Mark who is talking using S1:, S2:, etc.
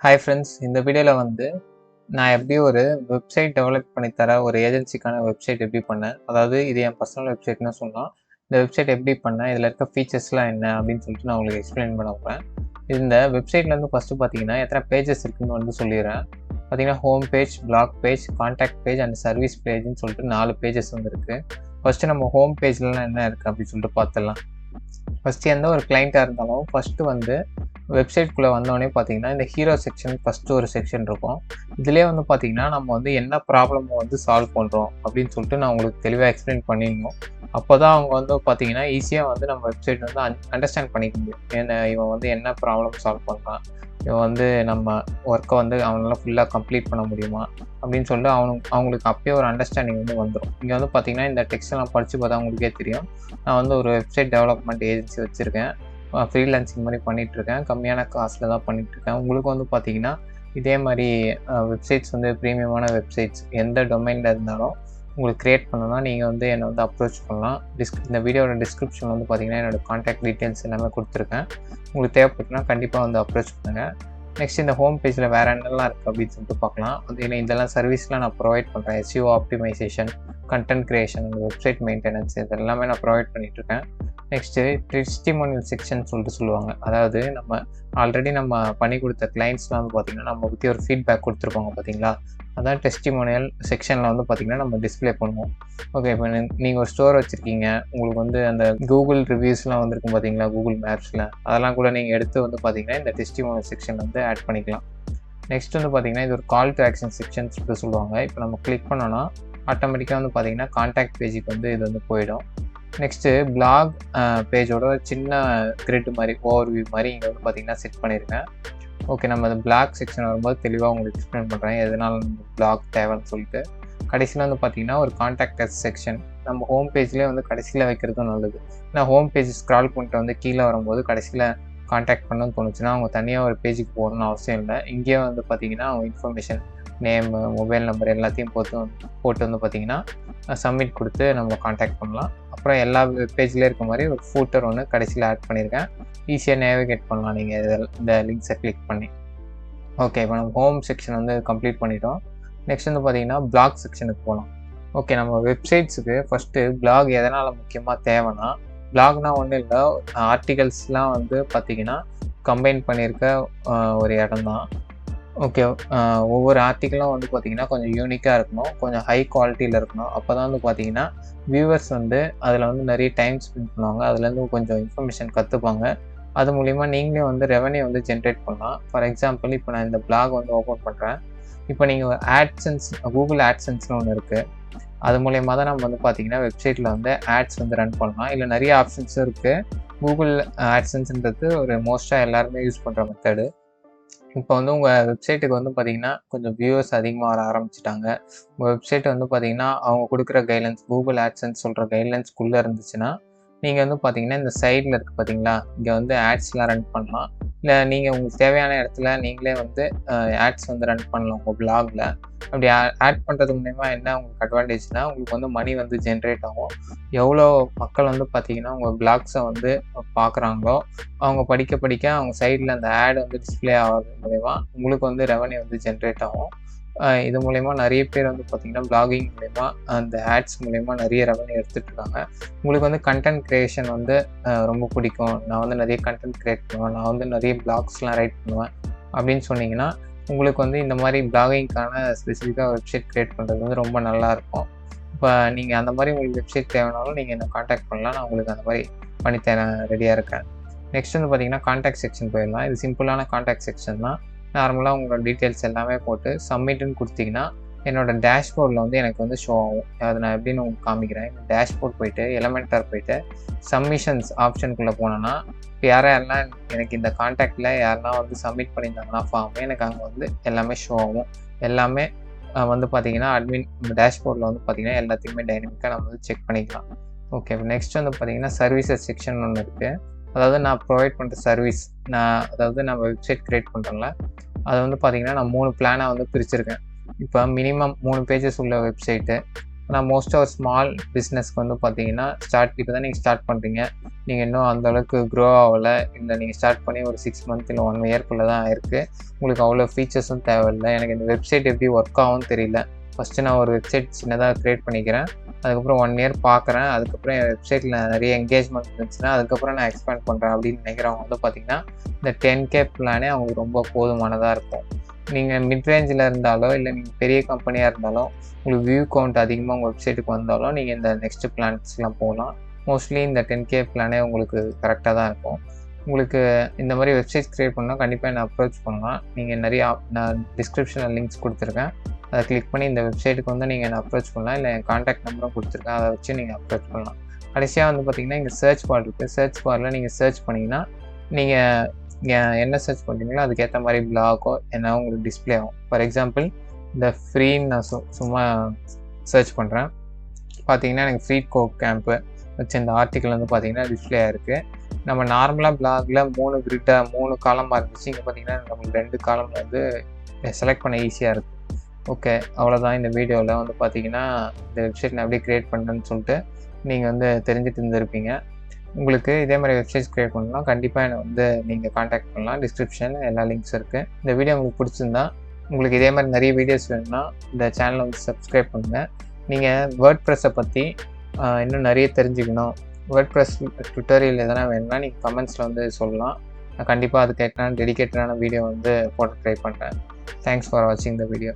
S1: Hi friends, இந்த வீடியோவில் வந்து நான் எப்படி ஒரு வெப்சைட் டெவலப் பண்ணி தர ஒரு ஏஜென்சிக்கான வெப்சைட் எப்படி பண்ணேன், அதாவது இது என் பர்சனல் வெப்சைட்னு சொல்லலாம். இந்த வெப்சைட் எப்படி பண்ணேன், இதில் இருக்க ஃபீச்சர்ஸ்லாம் என்ன அப்படின்னு சொல்லிட்டு நான் உங்களுக்கு எக்ஸ்பிளைன் பண்ண போகிறேன். இந்த வெப்சைட்லேருந்து ஃபஸ்ட்டு பார்த்தீங்கன்னா எத்தனை பேஜஸ் இருக்குதுன்னு வந்து சொல்லிடுறேன். பார்த்தீங்கன்னா home page, blog page, contact page and service பேஜ்னு சொல்லிட்டு 4 பேஜஸ் வந்து இருக்குது. ஃபஸ்ட்டு நம்ம ஹோம் பேஜ்லாம் என்ன இருக்குது அப்படின்னு சொல்லிட்டு பார்த்துடலாம். ஃபஸ்ட்டு எந்த ஒரு கிளைண்ட்டாக இருந்தாலும் ஃபஸ்ட்டு வந்து வெப்சைட்குள்ளே வந்தோடனே பார்த்தீங்கன்னா இந்த ஹீரோ செக்ஷன் ஃபஸ்ட்டு ஒரு செக்ஷன் இருக்கும். இதிலே வந்து பார்த்தீங்கன்னா நம்ம வந்து என்ன ப்ராப்ளமை வந்து சால்வ் பண்ணுறோம் அப்படின்னு சொல்லிட்டு நான் உங்களுக்கு தெளிவாக எக்ஸ்பிளைன் பண்ணிடணும். அப்போ தான் அவங்க வந்து பார்த்தீங்கன்னா ஈஸியாக வந்து நம்ம வெப்சைட் வந்து அண்டர்ஸ்டாண்ட் பண்ணிக்க முடியும். ஏன்னா இவன் வந்து என்ன ப்ராப்ளம் சால்வ் பண்ணுறான், இவன் வந்து நம்ம ஒர்க்கை வந்து அவனால ஃபுல்லாக கம்ப்ளீட் பண்ண முடியுமா அப்படின்னு சொல்லிட்டு அவங்களுக்கு அப்பயே ஒரு அண்டர்ஸ்டாண்டிங் வந்து வந்துடும். இங்கே வந்து பார்த்தீங்கன்னா இந்த டெக்ஸ்ட்லாம் படித்து பார்த்தா உங்களுக்கே தெரியும். நான் வந்து ஒரு வெப்சைட் டெவலப்மெண்ட் ஏஜென்சி வச்சுருக்கேன். ஃப்ரீலான்சிங் மாதிரி பண்ணிகிட்ருக்கேன். கம்மியான காசில் தான் பண்ணிகிட்ருக்கேன். உங்களுக்கு வந்து பார்த்தீங்கன்னா இதே மாதிரி வெப்சைட்ஸ் வந்து ப்ரீமியமான வெப்சைட்ஸ் எந்த டொமைனில் இருந்தாலும் உங்களுக்கு க்ரியேட் பண்ணணும்னா நீங்கள் வந்து என்னை வந்து அப்ரோச் பண்ணலாம். இந்த வீடியோட டிஸ்கிரிப்ஷன் வந்து பார்த்தீங்கன்னா என்னோடய கான்டாக்ட் டீட்டெயில்ஸ் எல்லாமே கொடுத்துருக்கேன். உங்களுக்கு தேவைப்பட்டுனா கண்டிப்பாக வந்து அப்ரோச் பண்ணுங்கள். நெக்ஸ்ட் இந்த ஹோம் பேஜில் வேறு என்னெல்லாம் இருக்குது அப்படின்னு சொல்லிட்டு பார்க்கலாம். வந்து ஏன்னா இதெல்லாம் சர்வீஸ்லாம் நான் ப்ரொவைட் பண்ணுறேன். SEO optimization, content creation, website maintenance இது எல்லாமே நான் ப்ரொவைட் பண்ணிகிட்ருக்கேன். நெக்ஸ்ட்டு டெஸ்டிமோனியல் செக்ஷன் சொல்லிட்டு சொல்லுவாங்க. அதாவது நம்ம ஆல்ரெடி நம்ம பண்ணி கொடுத்த கிளைண்ட்ஸ்லாம் வந்து பார்த்திங்கன்னா நம்ம பற்றி ஒரு ஃபீட்பேக் கொடுத்துருப்பாங்க பார்த்தீங்களா, அதான் டெஸ்டிமோனியல் செக்ஷனில் வந்து பார்த்திங்கன்னா நம்ம டிஸ்பிளே பண்ணுவோம். ஓகே, இப்போ நீங்கள் ஒரு ஸ்டோர் வச்சுருக்கீங்க, உங்களுக்கு வந்து அந்த கூகுள் ரிவ்யூஸ்லாம் வந்துருக்கும் பார்த்தீங்களா, கூகுள் மேப்ஸில் அதெல்லாம் கூட நீங்கள் எடுத்து வந்து பார்த்திங்கன்னா இந்த டெஸ்டிமோனியல் செக்ஷன் வந்து ஆட் பண்ணிக்கலாம். நெக்ஸ்ட் வந்து பார்த்திங்கன்னா இது ஒரு கால் டு ஆக்ஷன் செக்ஷன் சொல்லிட்டு சொல்லுவாங்க. இப்போ நம்ம கிளிக் பண்ணோன்னா ஆட்டோமேட்டிக்காக வந்து பார்த்திங்கன்னா கான்டாக்ட் பேஜுக்கு வந்து இது வந்து போயிடும். நெக்ஸ்ட்டு பிளாக் பேஜோட சின்ன கிரிட் மாதிரி ஓவர்வியூ மாதிரி இங்கே வந்து பார்த்திங்கன்னா செட் பண்ணியிருக்கேன். ஓகே, நம்ம அந்த பிளாக் செக்ஷன் வரும்போது தெளிவாக உங்களுக்கு எக்ஸ்பிளைன் பண்ணுறேன் எதனால் நம்ம பிளாக் தேவைன்னு சொல்லிட்டு. கடைசியில் வந்து பார்த்திங்கன்னா ஒரு கான்டாக்ட் அஸ் செக்ஷன் நம்ம ஹோம் பேஜ்லேயே வந்து கடைசியில் வைக்கிறதும் நல்லது. ஏன்னா ஹோம் பேஜ் ஸ்க்ரால் பண்ணிட்டு வந்து கீழே வரும்போது கடைசியில் கான்டாக்ட் பண்ணணும்னு தோணுச்சுன்னா அவங்க தனியாக ஒரு பேஜுக்கு போகணும்னு அவசியம் இல்லை. இங்கேயே வந்து பார்த்திங்கன்னா அவங்க இன்ஃபர்மேஷன், நேமு, மொபைல் நம்பர் எல்லாத்தையும் போட்டு வந்து பார்த்திங்கன்னா சப்மிட் கொடுத்து நம்ம கான்டாக்ட் பண்ணலாம். அப்புறம் எல்லா பேஜ்லேயும் இருக்க மாதிரி ஒரு ஃபூட்டர் ஒன்று கடைசியில் ஆட் பண்ணியிருக்கேன். ஈஸியாக நேவிகேட் பண்ணலாம் நீங்கள் இந்த லிங்க்ஸை கிளிக் பண்ணி. ஓகே, இப்போ நம்ம ஹோம் செக்ஷன் வந்து கம்ப்ளீட் பண்ணிட்டோம். நெக்ஸ்ட் வந்து பார்த்திங்கன்னா பிளாக் செக்ஷனுக்கு போகலாம். ஓகே, நம்ம வெப்சைட்ஸுக்கு ஃபஸ்ட்டு பிளாக் எதனால் முக்கியமாக தேவைன்னா, பிளாக்னால் ஒன்றும் இல்லை, ஆர்டிகல்ஸ்லாம் வந்து பார்த்திங்கன்னா கம்பைன் பண்ணியிருக்க ஒரு இடம் தான். ஓகே, ஒவ்வொரு ஆர்டிக்கிளும் வந்து பார்த்திங்கன்னா கொஞ்சம் யூனிக்காக இருக்கணும், கொஞ்சம் ஹை குவாலிட்டியில் இருக்கணும். அப்போ தான் வந்து பார்த்திங்கன்னா வியூவர்ஸ் வந்து அதில் வந்து நிறைய டைம் ஸ்பெண்ட் பண்ணுவாங்க, அதுலேருந்து கொஞ்சம் இன்ஃபர்மேஷன் கற்றுப்பாங்க. அது மூலிமா நீங்களே வந்து ரெவன்யூ வந்து ஜென்ரேட் பண்ணலாம். ஃபார் எக்ஸாம்பிள் இப்போ நான் இந்த பிளாக் வந்து ஓப்பன் பண்ணுறேன். இப்போ நீங்கள் ஆட்சன்ஸ், கூகுள் ஆட்சன்ஸ்னு ஒன்று இருக்குது. அது மூலயமா தான் நம்ம வந்து பார்த்திங்கன்னா வெப்சைட்டில் வந்து ஆட்ஸ் வந்து ரன் பண்ணலாம். இல்லை நிறைய ஆப்ஷன்ஸும் இருக்குது. கூகுள் ஆட்சன்ஸ்ன்றது ஒரு மோஸ்ட்டாக எல்லாருமே யூஸ் பண்ணுற மெத்தடு. இப்போ வந்து உங்கள் வெப்சைட்டுக்கு வந்து பார்த்திங்கன்னா கொஞ்சம் வியூவர்ஸ் அதிகமாக வர ஆரம்பிச்சிட்டாங்க. உங்கள் வெப்சைட் வந்து பார்த்திங்கன்னா அவங்க கொடுக்குற கைட்லைன்ஸ், கூகுள் ஆட்சன்ஸ் சொல்கிற கைட்லைன்ஸ்குள்ளே இருந்துச்சுன்னா நீங்கள் வந்து பார்த்திங்கன்னா இந்த சைடில் இருக்குது பார்த்தீங்களா, இங்கே வந்து ஆட்ஸ்லாம் ரன் பண்ணலாம். இல்லை நீங்கள் உங்களுக்கு தேவையான இடத்துல நீங்களே வந்து ஆட்ஸ் வந்து ரன் பண்ணலாம் உங்கள் பிளாகில். அப்படி ஆட் பண்ணுறது மூலமா என்ன உங்களுக்கு அட்வான்டேஜ்னால், உங்களுக்கு வந்து மணி வந்து ஜென்ரேட் ஆகும். எவ்வளோ மக்கள் வந்து பார்த்திங்கன்னா உங்கள் பிளாக்ஸை வந்து பார்க்குறாங்களோ அவங்க படிக்க அவங்க சைடில் அந்த ஆட் வந்து டிஸ்பிளே ஆகிறது மூலமா உங்களுக்கு வந்து ரெவன்யூ வந்து ஜென்ரேட் ஆகும். இது மூலயமா நிறைய பேர் வந்து பார்த்திங்கன்னா பிளாகிங் மூலயமா அந்த ஆட்ஸ் மூலயமா நிறைய ரெவன்யூ எடுத்துகிட்ருக்காங்க. உங்களுக்கு வந்து கண்டென்ட் க்ரியேஷன் வந்து ரொம்ப பிடிக்கும், நான் வந்து நிறைய கண்டென்ட் க்ரியேட் பண்ணுவேன், நான் வந்து நிறைய பிளாக்ஸ்லாம் ரைட் பண்ணுவேன் அப்படின்னு சொன்னீங்கன்னா உங்களுக்கு வந்து இந்த மாதிரி பிளாகிங்க்கான ஸ்பெசிஃபிக்காக வெப்சைட் க்ரியேட் பண்ணுறது வந்து ரொம்ப நல்லாயிருக்கும். இப்போ நீங்கள் அந்த மாதிரி உங்களுக்கு வெப்சைட் தேவைனாலும் நீங்கள் என்னை கான்டாக்ட் பண்ணலாம், நான் உங்களுக்கு அந்த மாதிரி பண்ணித்தரேன், ரெடியாக இருக்கேன். நெக்ஸ்ட் வந்து பார்த்திங்கன்னா கான்டாக்ட் செக்ஷன் போயிடலாம். இது சிம்பிளான கான்டாக்ட் செக்ஷன் தான். நார்மலாக உங்களோட டீட்டெயில்ஸ் எல்லாமே போட்டு சப்மிட்டுன்னு கொடுத்தீங்கன்னா என்னோடய டேஷ்போர்டில் வந்து எனக்கு வந்து ஷோ ஆகும். அதை நான் எப்படின்னு உங்களுக்கு காமிக்கிறேன். இந்த டேஷ்போர்ட் போயிட்டு எலமெண்டார் போயிட்டு சப்மிஷன்ஸ் ஆப்ஷனுக்குள்ளே போனோன்னா இப்போ யாரெல்லாம் எனக்கு இந்த கான்டாக்டில் யாரெல்லாம் வந்து சப்மிட் பண்ணியிருந்தாங்கன்னா ஃபார்ம் எனக்கு அங்கே வந்து எல்லாமே ஷோ ஆகும். எல்லாமே வந்து பார்த்திங்கன்னா அட்மின் டேஷ்போர்டில் வந்து பார்த்திங்கன்னா எல்லாத்தையுமே டைனமிக்காக நம்ம வந்து செக் பண்ணிக்கலாம். ஓகே, நெக்ஸ்ட் வந்து பார்த்திங்கன்னா சர்வீசஸ் செக்ஷன் ஒன்று இருக்குது. அதாவது நான் ப்ரொவைட் பண்ணுற சர்வீஸ், அதாவது நம்ம வெப்சைட் க்ரியேட் பண்ணுறோம்ல, அதை வந்து பார்த்திங்கன்னா நான் 3 பிளானாக வந்து பிரிச்சுருக்கேன். இப்போ மினிமம் 3 பேஜஸ் உள்ள வெப்சைட்டு, ஆனால் மோஸ்ட்டாக ஒரு ஸ்மால் பிஸ்னஸ்க்கு வந்து பார்த்தீங்கன்னா இப்போ தான் நீங்கள் ஸ்டார்ட் பண்ணுறீங்க, நீங்கள் இன்னும் அந்தளவுக்கு க்ரோ ஆகலை, இல்லை நீங்கள் ஸ்டார்ட் பண்ணி ஒரு 6 மந்த் இல்லை 1 இயர்க்குள்ளே தான் இருக்குது, உங்களுக்கு அவ்வளோ ஃபீச்சர்ஸும் தேவையில்லை, எனக்கு இந்த வெப்சைட் எப்படி ஒர்க் ஆகும்னு தெரியல, ஃபஸ்ட்டு நான் ஒரு வெப்சைட் சின்னதாக க்ரியேட் பண்ணிக்கிறேன், அதுக்கப்புறம் 1 இயர் பார்க்குறேன், அதுக்கப்புறம் என் வெப்சைட்டில் நிறைய என்கேஜ்மெண்ட் இருந்துச்சுன்னா அதுக்கப்புறம் நான் எக்ஸ்பேண்ட் பண்ணுறேன் அப்படின்னு நினைக்கிறவங்க வந்து பார்த்திங்கன்னா இந்த 10K பிளானே அவங்களுக்கு ரொம்ப போதுமானதாக இருக்கும். நீங்கள் மிட் ரேஞ்சில் இருந்தாலோ இல்லை நீங்கள் பெரிய கம்பெனியாக இருந்தாலும் உங்களுக்கு வியூ கவுண்ட் அதிகமாக உங்கள் வெப்சைட்டுக்கு வந்தாலும் நீங்கள் இந்த நெக்ஸ்ட்டு பிளான்ஸ்லாம் போகலாம். மோஸ்ட்லி இந்த 10K பிளானே உங்களுக்கு கரெக்டாக தான் இருக்கும். உங்களுக்கு இந்த மாதிரி வெப்சைட்ஸ் க்ரியேட் பண்ணால் கண்டிப்பாக என்னை அப்ரோச் பண்ணலாம். நீங்கள் நான் டிஸ்கிரிப்ஷனில் லிங்க்ஸ் கொடுத்துருக்கேன், அதை கிளிக் பண்ணி இந்த வெப்சைட்டுக்கு வந்து நீங்கள் என்னை அப்ரோச் பண்ணலாம், இல்லை என் கான்டாக்ட் நம்பரும் கொடுத்துருக்கேன், அதை வச்சு நீங்கள் அப்ரோச் பண்ணலாம். கடைசியாக வந்து பார்த்திங்கன்னா இங்கே சர்ச் பார் இருக்குது, சர்ச் பாரில் நீங்கள் சர்ச் பண்ணிங்கன்னா நீங்கள் என்ன சர்ச் பண்ணுறீங்களோ அதுக்கேற்ற மாதிரி பிளாகோ என்ன உங்களுக்கு டிஸ்பிளே ஆகும். ஃபார் எக்ஸாம்பிள் இந்த ஃப்ரீன்னு நான் சும்மா சர்ச் பண்ணுறேன், பார்த்தீங்கன்னா எனக்கு ஃப்ரீ கோக் கேம்ப்பு வச்சு இந்த ஆர்டிக்கல் வந்து பார்த்திங்கன்னா டிஸ்பிளே ஆகிருக்கு. நம்ம நார்மலாக பிளாகில் 3 காலமாக இருந்துச்சு, இங்கே பார்த்திங்கன்னா நம்மளுக்கு 2 காலம் வந்து செலக்ட் பண்ண ஈஸியாக இருக்குது. ஓகே, அவ்வளோதான் இந்த வீடியோவில் வந்து பார்த்திங்கன்னா இந்த வெப்சைட் நான் எப்படி க்ரியேட் பண்ணுறேன்னு சொல்லிட்டு நீங்கள் வந்து தெரிஞ்சுட்டு இருந்திருப்பீங்க. உங்களுக்கு இதே மாதிரி வெப்சைட்ஸ் க்ரியேட் பண்ணலாம், கண்டிப்பாக என்னை வந்து நீங்கள் காண்டாக்ட் பண்ணலாம், டிஸ்கிரிப்ஷனில் எல்லா லிங்க்ஸ் இருக்குது. இந்த வீடியோ உங்களுக்கு பிடிச்சிருந்தா, உங்களுக்கு இதே மாதிரி நிறைய வீடியோஸ் வேணும்னா இந்த சேனலை வந்து சப்ஸ்கிரைப் பண்ணுங்கள். நீங்கள் வேர்ட்ப்ரெஸ்ஸை பற்றி இன்னும் நிறைய தெரிஞ்சுக்கணும், வேர்ட்ப்ரெஸ் டுட்டோரியல் எதனா வேணும்னா நீங்கள் கமெண்ட்ஸில் வந்து சொல்லலாம், நான் கண்டிப்பாக அதுக்கு டெடிகேட்டடான வீடியோ வந்து போட்டு ட்ரை பண்ணுறேன். தேங்க்ஸ் ஃபார் வாட்சிங் த வீடியோ.